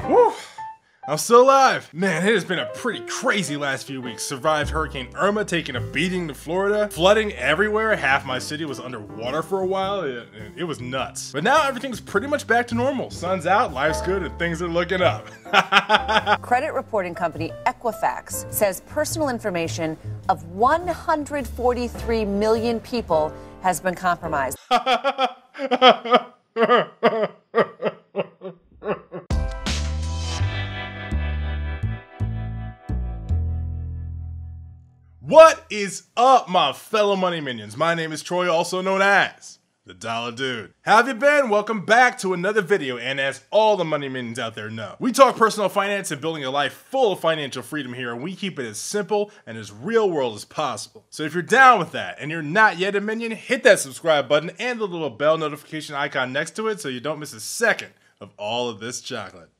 Woo! I'm still alive. Man, it has been a pretty crazy last few weeks. Survived Hurricane Irma, taking a beating to Florida, flooding everywhere. Half my city was underwater for a while. It was nuts. But now everything's pretty much back to normal. Sun's out, life's good, and things are looking up. Credit reporting company Equifax says personal information of 143 million people has been compromised. What is up, my fellow money minions? My name is Troy, also known as the Dollar Dude. How have you been? Welcome back to another video, and as all the money minions out there know, we talk personal finance and building a life full of financial freedom here, and we keep it as simple and as real world as possible. So if you're down with that and you're not yet a minion, hit that subscribe button and the little bell notification icon next to it so you don't miss a second of all of this chocolate.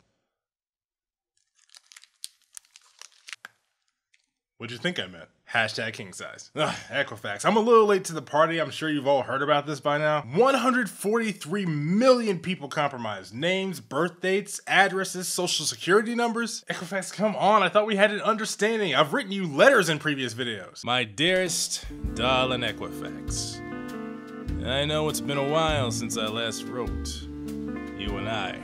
What'd you think I meant? Hashtag king size. Ugh, Equifax. I'm a little late to the party. I'm sure you've all heard about this by now. 143 million people compromised. Names, birth dates, addresses, social security numbers. Equifax, come on. I thought we had an understanding. I've written you letters in previous videos. My dearest, darling Equifax. I know it's been a while since I last wrote. You and I.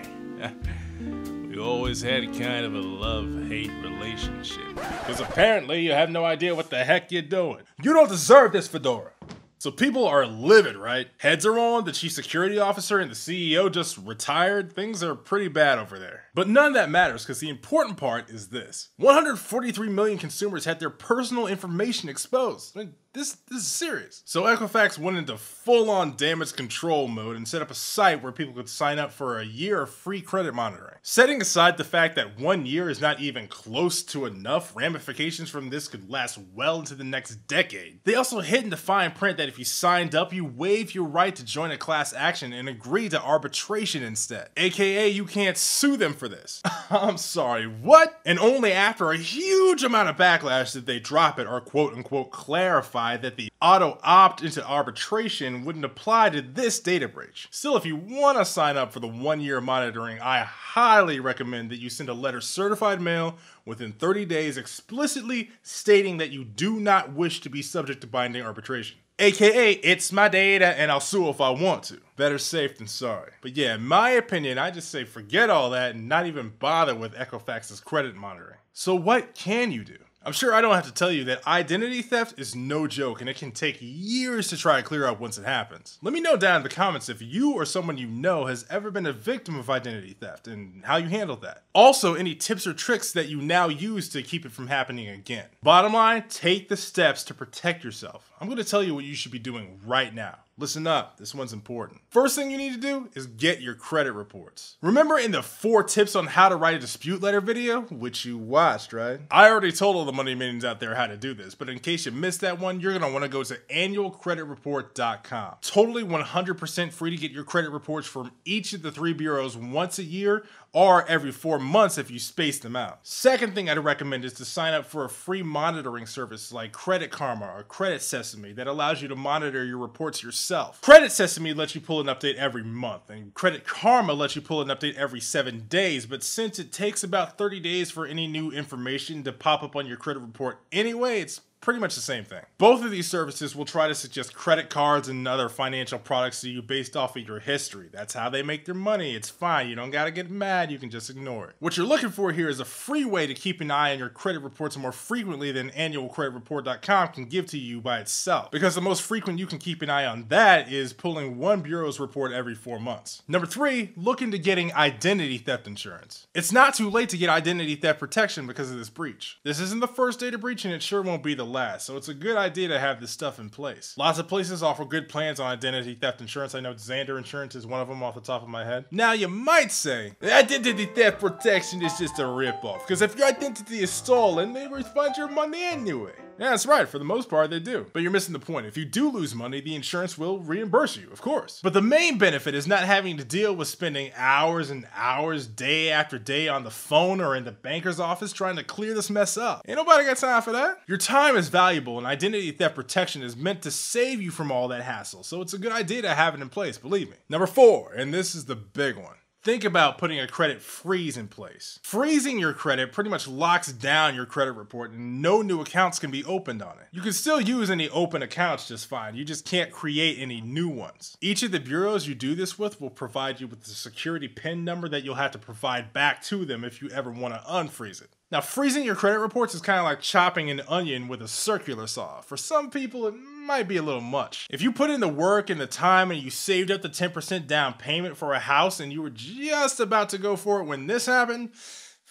We always had kind of a love-hate relationship. Because apparently you have no idea what the heck you're doing. You don't deserve this fedora. So people are livid, right? Heads are on, the chief security officer and the CEO just retired. Things are pretty bad over there. But none of that matters because the important part is this. 143 million consumers had their personal information exposed. I mean, this is serious. So Equifax went into full-on damage control mode and set up a site where people could sign up for a year of free credit monitoring. Setting aside the fact that 1 year is not even close to enough, ramifications from this could last well into the next decade. They also hid in the fine print that if you signed up, you waive your right to join a class action and agree to arbitration instead. AKA, you can't sue them for this. I'm sorry, what? And only after a huge amount of backlash did they drop it or quote-unquote clarify that the auto opt into arbitration wouldn't apply to this data breach. Still, if you want to sign up for the 1 year monitoring, I highly recommend that you send a letter certified mail within 30 days explicitly stating that you do not wish to be subject to binding arbitration. AKA, it's my data and I'll sue if I want to. Better safe than sorry. But yeah, in my opinion, I just say forget all that and not even bother with Equifax's credit monitoring. So what can you do? I'm sure I don't have to tell you that identity theft is no joke and it can take years to try to clear up once it happens. Let me know down in the comments if you or someone you know has ever been a victim of identity theft and how you handled that. Also, any tips or tricks that you now use to keep it from happening again. Bottom line, take the steps to protect yourself. I'm going to tell you what you should be doing right now. Listen up, this one's important. First thing you need to do is get your credit reports. Remember in the 4 tips on how to write a dispute letter video, which you watched, right? I already told all the money minions out there how to do this, but in case you missed that one, you're gonna wanna go to annualcreditreport.com. Totally 100% free to get your credit reports from each of the 3 bureaus once a year or every 4 months if you space them out. Second thing I'd recommend is to sign up for a free monitoring service like Credit Karma or Credit Sesame that allows you to monitor your reports yourself. Credit Sesame lets you pull an update every month, and Credit Karma lets you pull an update every 7 days, but since it takes about 30 days for any new information to pop up on your credit report anyway, it's pretty much the same thing. Both of these services will try to suggest credit cards and other financial products to you based off of your history. That's how they make their money. It's fine. You don't gotta get mad. You can just ignore it. What you're looking for here is a free way to keep an eye on your credit reports more frequently than annualcreditreport.com can give to you by itself. Because the most frequent you can keep an eye on that is pulling one bureau's report every 4 months. Number 3, look into getting identity theft insurance. It's not too late to get identity theft protection because of this breach. This isn't the first data breach and it sure won't be the last, so it's a good idea to have this stuff in place. Lots of places offer good plans on identity theft insurance. I know Xander Insurance is one of them off the top of my head. Now you might say, identity theft protection is just a ripoff, because if your identity is stolen, they refund your money anyway. Yeah, that's right, for the most part they do. But you're missing the point. If you do lose money, the insurance will reimburse you, of course. But the main benefit is not having to deal with spending hours and hours, day after day on the phone or in the banker's office trying to clear this mess up. Ain't nobody got time for that. Your time is valuable and identity theft protection is meant to save you from all that hassle, so it's a good idea to have it in place, believe me. Number 4, and this is the big one. think about putting a credit freeze in place. Freezing your credit pretty much locks down your credit report and no new accounts can be opened on it. You can still use any open accounts just fine, you just can't create any new ones. Each of the bureaus you do this with will provide you with the security PIN number that you'll have to provide back to them if you ever want to unfreeze it. Now, freezing your credit reports is kind of like chopping an onion with a circular saw. For some people, it might be a little much. If you put in the work and the time and you saved up the 10% down payment for a house and you were just about to go for it when this happened,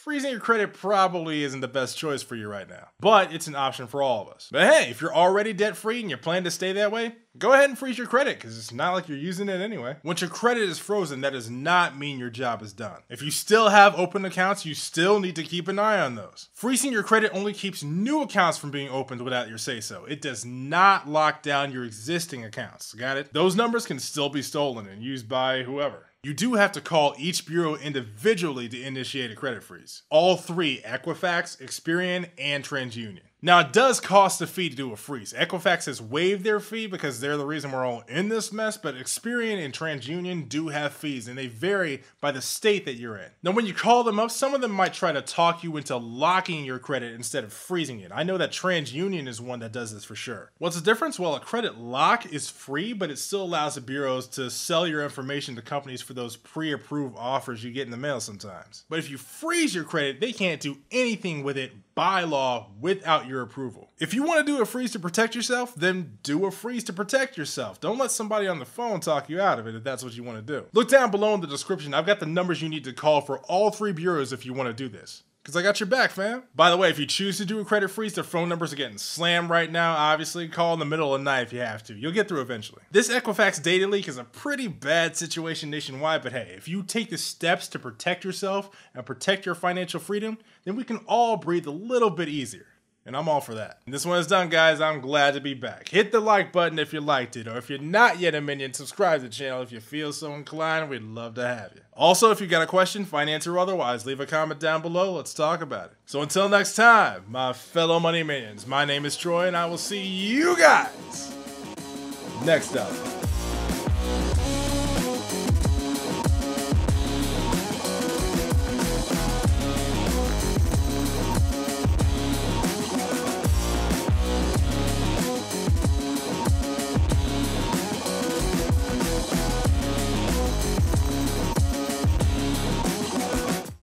freezing your credit probably isn't the best choice for you right now. But it's an option for all of us. But hey, if you're already debt-free and you plan to stay that way, go ahead and freeze your credit because it's not like you're using it anyway. Once your credit is frozen, that does not mean your job is done. If you still have open accounts, you still need to keep an eye on those. Freezing your credit only keeps new accounts from being opened without your say-so. It does not lock down your existing accounts. Got it? Those numbers can still be stolen and used by whoever. You do have to call each bureau individually to initiate a credit freeze. All three, Equifax, Experian, and TransUnion. Now, it does cost a fee to do a freeze. Equifax has waived their fee because they're the reason we're all in this mess, but Experian and TransUnion do have fees, and they vary by the state that you're in. Now, when you call them up, some of them might try to talk you into locking your credit instead of freezing it. I know that TransUnion is one that does this for sure. What's the difference? Well, a credit lock is free, but it still allows the bureaus to sell your information to companies for those pre-approved offers you get in the mail sometimes. But if you freeze your credit, they can't do anything with it by law without your approval. If you want to do a freeze to protect yourself, then do a freeze to protect yourself. Don't let somebody on the phone talk you out of it if that's what you want to do. Look down below in the description. I've got the numbers you need to call for all three bureaus if you want to do this. Because I got your back, fam. By the way, if you choose to do a credit freeze, their phone numbers are getting slammed right now. Obviously, call in the middle of the night if you have to. You'll get through eventually. This Equifax data leak is a pretty bad situation nationwide, but hey, if you take the steps to protect yourself and protect your financial freedom, then we can all breathe a little bit easier. And I'm all for that. And this one is done, guys. I'm glad to be back. Hit the like button if you liked it, or if you're not yet a minion, subscribe to the channel if you feel so inclined. We'd love to have you. Also, if you got a question, finance or otherwise, leave a comment down below. Let's talk about it. So until next time, my fellow money minions, my name is Troy, and I will see you guys next up.